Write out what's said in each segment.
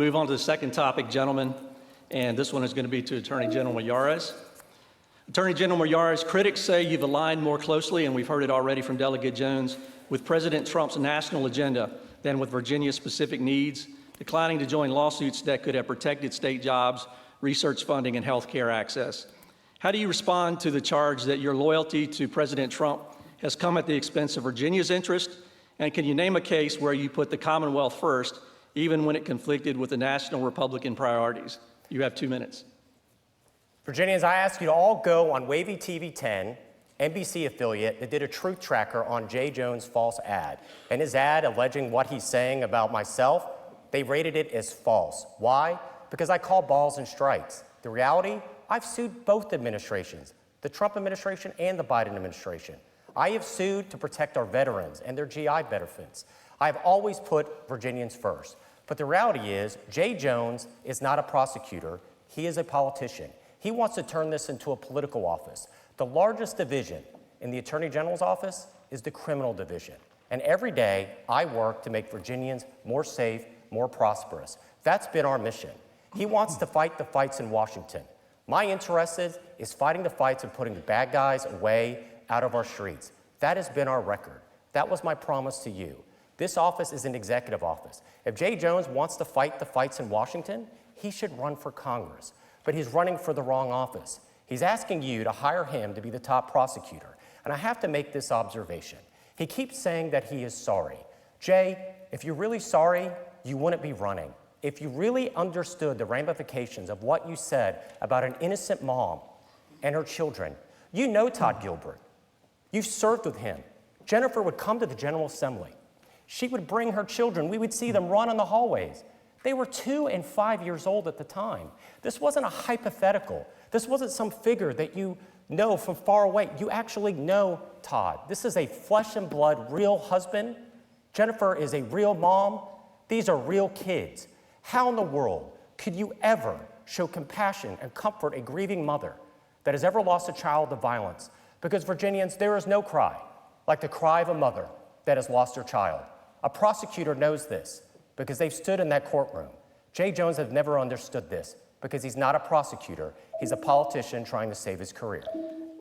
Move on to the second topic, gentlemen, and this one is going to be to Attorney General Miyares. Attorney General Miyares, critics say you've aligned more closely, and we've heard it already from Delegate Jones, with President Trump's national agenda than with Virginia's specific needs, declining to join lawsuits that could have protected state jobs, research funding, and health care access. How do you respond to the charge that your loyalty to President Trump has come at the expense of Virginia's interest? And can you name a case where you put the Commonwealth first, even when it conflicted with the national Republican priorities? You have 2 minutes. Virginians, I ask you to all go on Wavy TV 10, NBC affiliate, that did a truth tracker on Jay Jones' false ad. And his ad alleging what he's saying about myself, they rated it as false. Why? Because I call balls and strikes. The reality, I've sued both administrations, the Trump administration and the Biden administration. I have sued to protect our veterans and their GI benefits. I have always put Virginians first. But the reality is, Jay Jones is not a prosecutor. He is a politician. He wants to turn this into a political office. The largest division in the Attorney General's office is the criminal division. And every day, I work to make Virginians more safe, more prosperous. That's been our mission. He wants to fight the fights in Washington. My interest is fighting the fights and putting the bad guys away out of our streets. That has been our record. That was my promise to you. This office is an executive office. If Jay Jones wants to fight the fights in Washington, he should run for Congress. But he's running for the wrong office. He's asking you to hire him to be the top prosecutor. And I have to make this observation. He keeps saying that he is sorry. Jay, if you're really sorry, you wouldn't be running. If you really understood the ramifications of what you said about an innocent mom and her children, you know Todd Gilbert. You've served with him. Jennifer would come to the General Assembly. She would bring her children. We would see them run in the hallways. They were 2 and 5 years old at the time. This wasn't a hypothetical. This wasn't some figure that you know from far away. You actually know Todd. This is a flesh and blood, real husband. Jennifer is a real mom. These are real kids. How in the world could you ever show compassion and comfort a grieving mother that has ever lost a child to violence? Because Virginians, there is no cry like the cry of a mother that has lost her child. A prosecutor knows this because they've stood in that courtroom. Jay Jones has never understood this because he's not a prosecutor. He's a politician trying to save his career.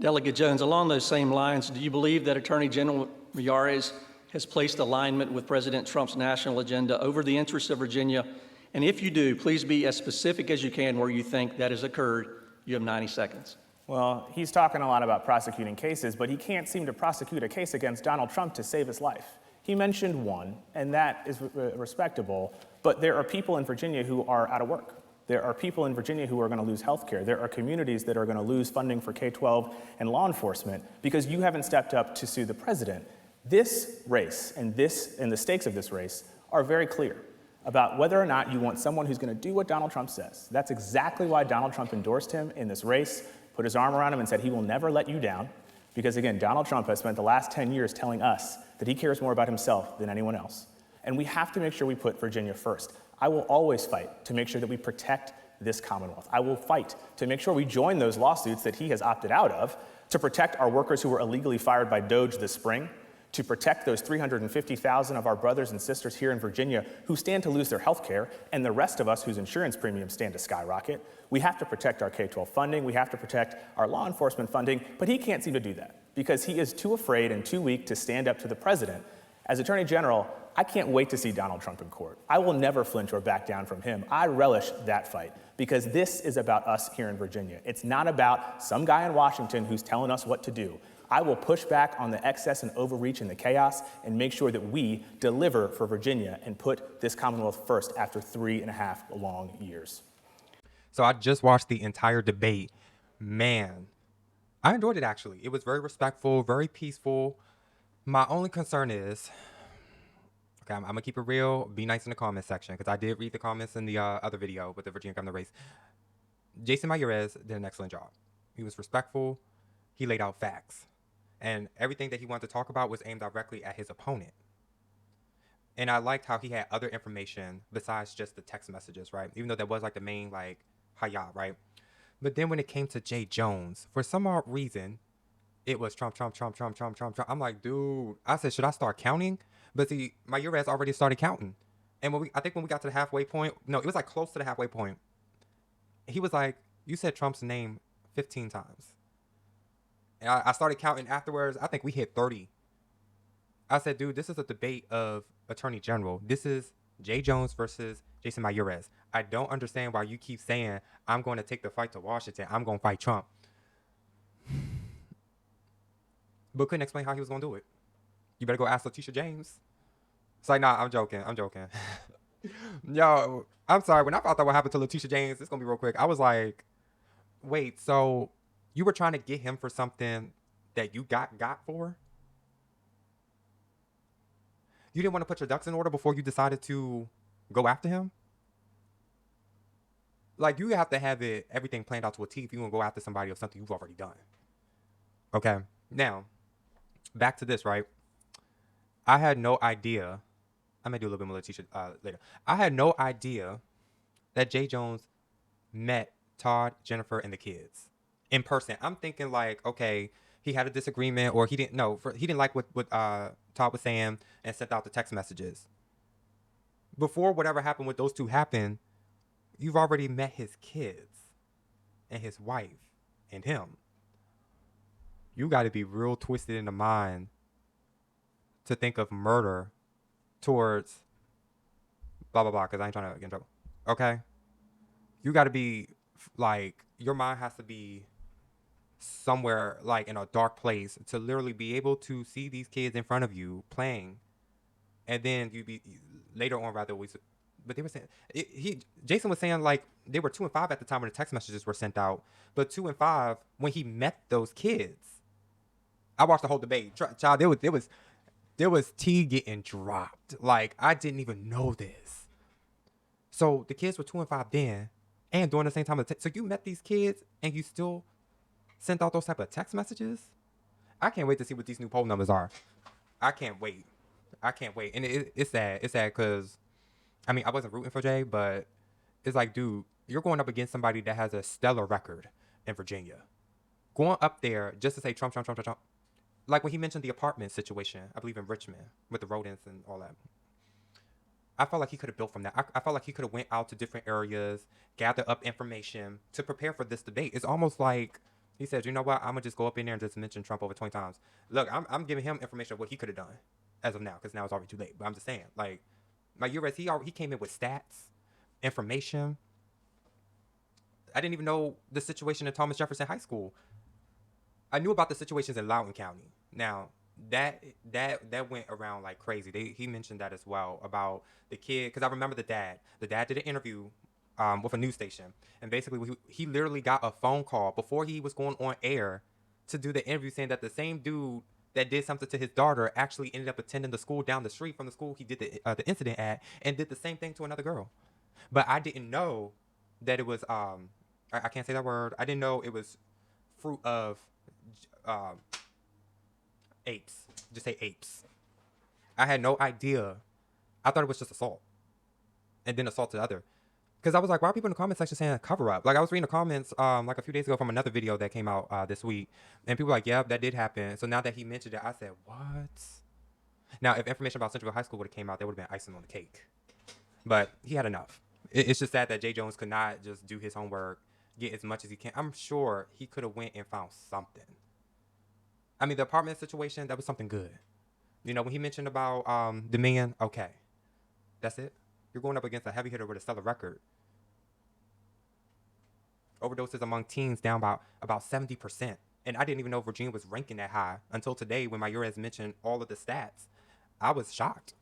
Delegate Jones, along those same lines, do you believe that Attorney General Miyares has placed alignment with President Trump's national agenda over the interests of Virginia? And if you do, please be as specific as you can where you think that has occurred. You have 90 seconds. Well, he's talking a lot about prosecuting cases, but he can't seem to prosecute a case against Donald Trump to save his life. He mentioned one, and that is respectable, but there are people in Virginia who are out of work. There are people in Virginia who are going to lose health care. There are communities that are going to lose funding for K-12 and law enforcement because you haven't stepped up to sue the president. This race and the stakes of this race are very clear about whether or not you want someone who's going to do what Donald Trump says. That's exactly why Donald Trump endorsed him in this race, put his arm around him and said he will never let you down. Because again, Donald Trump has spent the last 10 years telling us that he cares more about himself than anyone else. And we have to make sure we put Virginia first. I will always fight to make sure that we protect this Commonwealth. I will fight to make sure we join those lawsuits that he has opted out of to protect our workers who were illegally fired by DOJ this spring, to protect those 350,000 of our brothers and sisters here in Virginia who stand to lose their health care, and the rest of us whose insurance premiums stand to skyrocket. We have to protect our K-12 funding. We have to protect our law enforcement funding, but he can't seem to do that because he is too afraid and too weak to stand up to the president. As Attorney General, I can't wait to see Donald Trump in court. I will never flinch or back down from him. I relish that fight because this is about us here in Virginia. It's not about some guy in Washington who's telling us what to do. I will push back on the excess and overreach and the chaos and make sure that we deliver for Virginia and put this Commonwealth first after 3.5 long years. So I just watched the entire debate. Man, I enjoyed it actually. It was very respectful, very peaceful. My only concern is, okay, I'm gonna keep it real, be nice in the comment section, because I did read the comments in the other video with the Virginia governor race. Jason Miyares did an excellent job. He was respectful, he laid out facts. And everything that he wanted to talk about was aimed directly at his opponent. And I liked how he had other information besides just the text messages, right? Even though that was like the main, like, hiya, right? But then when it came to Jay Jones, for some odd reason, it was Trump, Trump, Trump, Trump, Trump, Trump, Trump. I'm like, dude, I said, should I start counting? But see, Miyares already started counting. And I think when we got to the halfway point, no, it was like close to the halfway point. He was like, "You said Trump's name 15 times." And I started counting afterwards. I think we hit 30. I said, "Dude, this is a debate of attorney general. This is Jay Jones versus Jason Miyares. I don't understand why you keep saying I'm going to take the fight to Washington. I'm going to fight Trump." But couldn't explain how he was going to do it. You better go ask Letitia James. It's like, nah, I'm joking. I'm joking. Yo, I'm sorry. When I found out what happened to Letitia James, it's going to be real quick. I was like, wait, so you were trying to get him for something that you got for? You didn't want to put your ducks in order before you decided to go after him? Like, you have to have everything planned out to a T if you want to go after somebody or something you've already done. Okay. Now, back to this, right? I had no idea. I may do a little bit more Letitia later. I had no idea that Jay Jones met Todd, Jennifer, and the kids in person. I'm thinking like, okay, he had a disagreement, or he didn't he didn't like what Todd was saying and sent out the text messages. Before whatever happened with those two happened, you've already met his kids and his wife and him. You got to be real twisted in the mind to think of murder towards blah blah blah, because I ain't trying to get in trouble. Okay, you got to be like, your mind has to be somewhere like in a dark place to literally be able to see these kids in front of you playing, and then you be later on rather we. But they were saying Jason was saying like they were 2 and 5 at the time when the text messages were sent out, but 2 and 5 when he met those kids. I watched the whole debate. Child, there was tea getting dropped. Like, I didn't even know this. So the kids were 2 and 5 then, and during the same time. So you met these kids and you still sent out those type of text messages? I can't wait to see what these new poll numbers are. I can't wait. And it's sad. It's sad because, I mean, I wasn't rooting for Jay, but it's like, dude, you're going up against somebody that has a stellar record in Virginia. Going up there just to say Trump. Like when he mentioned the apartment situation, I believe in Richmond, with the rodents and all that. I felt like he could have built from that. I felt like he could have went out to different areas, gathered up information to prepare for this debate. It's almost like he said, you know what, I'm going to just go up in there and just mention Trump over 20 times. Look, I'm giving him information of what he could have done as of now, because now it's already too late. But I'm just saying, like, Miyares, he came in with stats, information. I didn't even know the situation in Thomas Jefferson High School. I knew about the situations in Loudoun County. Now, that went around like crazy. He mentioned that as well about the kid, because I remember the dad. The dad did an interview with a news station, and basically he literally got a phone call before he was going on air to do the interview, saying that the same dude that did something to his daughter actually ended up attending the school down the street from the school he did the incident at, and did the same thing to another girl. But I didn't know that it was I can't say that word. I didn't know it was fruit of apes. Just say apes. I had no idea. I thought it was just assault, and then assault to the other. Because I was like, why are people in the comment section saying a cover up? Like, I was reading the comments like a few days ago from another video that came out this week, and people were like, yeah, that did happen. So now that he mentioned it, I said, what? Now, if information about Central High School would have came out, there would have been icing on the cake. But he had enough. It's just sad that Jay Jones could not just do his homework, get as much as he can. I'm sure he could have went and found something. I mean, the apartment situation, that was something good. You know, when he mentioned about the man, okay, that's it. You're going up against a heavy hitter with a stellar record. Overdoses among teens down about 70%. And I didn't even know Virginia was ranking that high until today when Miyares mentioned all of the stats. I was shocked.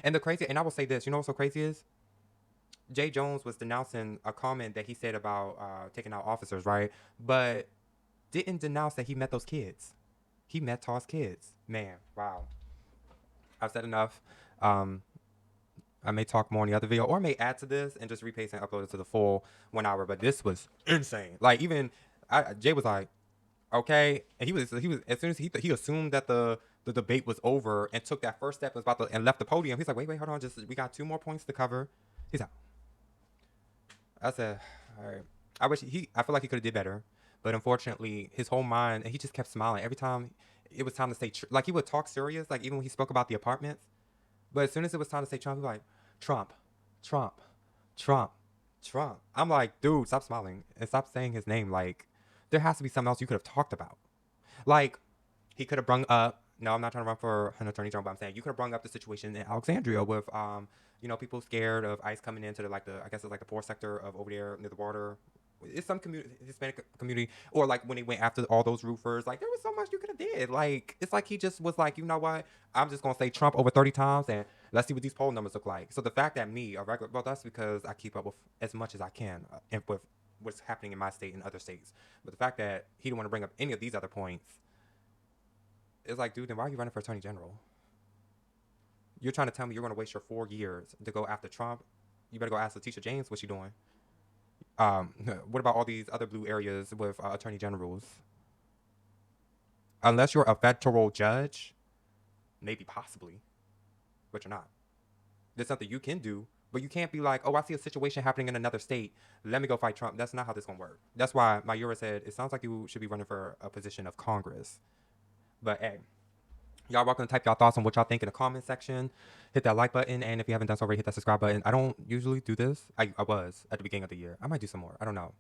And I will say this, you know what's so crazy is? Jay Jones was denouncing a comment that he said about taking out officers, right? But didn't denounce that he met those kids. He met Todd's kids. Man, wow. I've said enough. I may talk more in the other video, or I may add to this and just repaste and upload it to the full 1 hour. But this was insane. Like, even Jay was like, okay, and he was as soon as he assumed that the debate was over and took that first step and left the podium. He's like, wait, hold on, we got 2 more points to cover. He's out. I said, all right. I feel like he could have did better, but unfortunately, his whole mind, and he just kept smiling every time it was time to say, like, he would talk serious, like even when he spoke about the apartments. But as soon as it was time to say Trump, he was like, Trump, Trump, Trump, Trump. I'm like, dude, stop smiling and stop saying his name. Like, there has to be something else you could have talked about. Like, he could have brung up, no, I'm not trying to run for an attorney general, but I'm saying you could have brung up the situation in Alexandria with, people scared of ICE coming into I guess it's like the poor sector of over there near the water. It's some Hispanic community, or like when they went after all those roofers, like there was so much you could have did. Like, it's like he just was like, you know what? I'm just gonna say Trump over 30 times, and let's see what these poll numbers look like. So the fact that me, a regular, well, that's because I keep up with as much as I can, and with what's happening in my state and other states. But the fact that he didn't want to bring up any of these other points, it's like, dude, then why are you running for attorney general? You're trying to tell me you're going to waste your 4 years to go after Trump? You better go ask Letitia James what she's doing. What about all these other blue areas with attorney generals? Unless you're a federal judge, maybe possibly, but you're not. There's something you can do, but you can't be like, oh, I see a situation happening in another state. Let me go fight Trump. That's not how this is going to work. That's why Miyares said, it sounds like you should be running for a position of Congress. But hey, y'all welcome to type y'all thoughts on what y'all think in the comment section. Hit that like button, and if you haven't done so already, hit that subscribe button. I don't usually do this. I was at the beginning of the year. I might do some more. I don't know.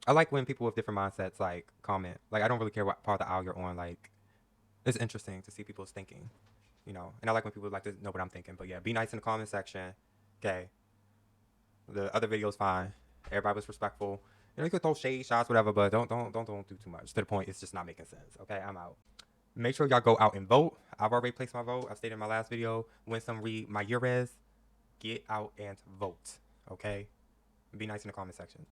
I like when people with different mindsets like comment. Like, I don't really care what part of the aisle you're on. Like, it's interesting to see people's thinking, And I like when people like to know what I'm thinking. But yeah, be nice in the comment section. Okay. The other video's fine. Everybody was respectful. You could throw shade shots, whatever, but don't do too much. To the point, it's just not making sense. Okay, I'm out. Make sure y'all go out and vote. I've already placed my vote. I stated in my last video. Win some, read Miyares. Get out and vote. Okay? Be nice in the comment section.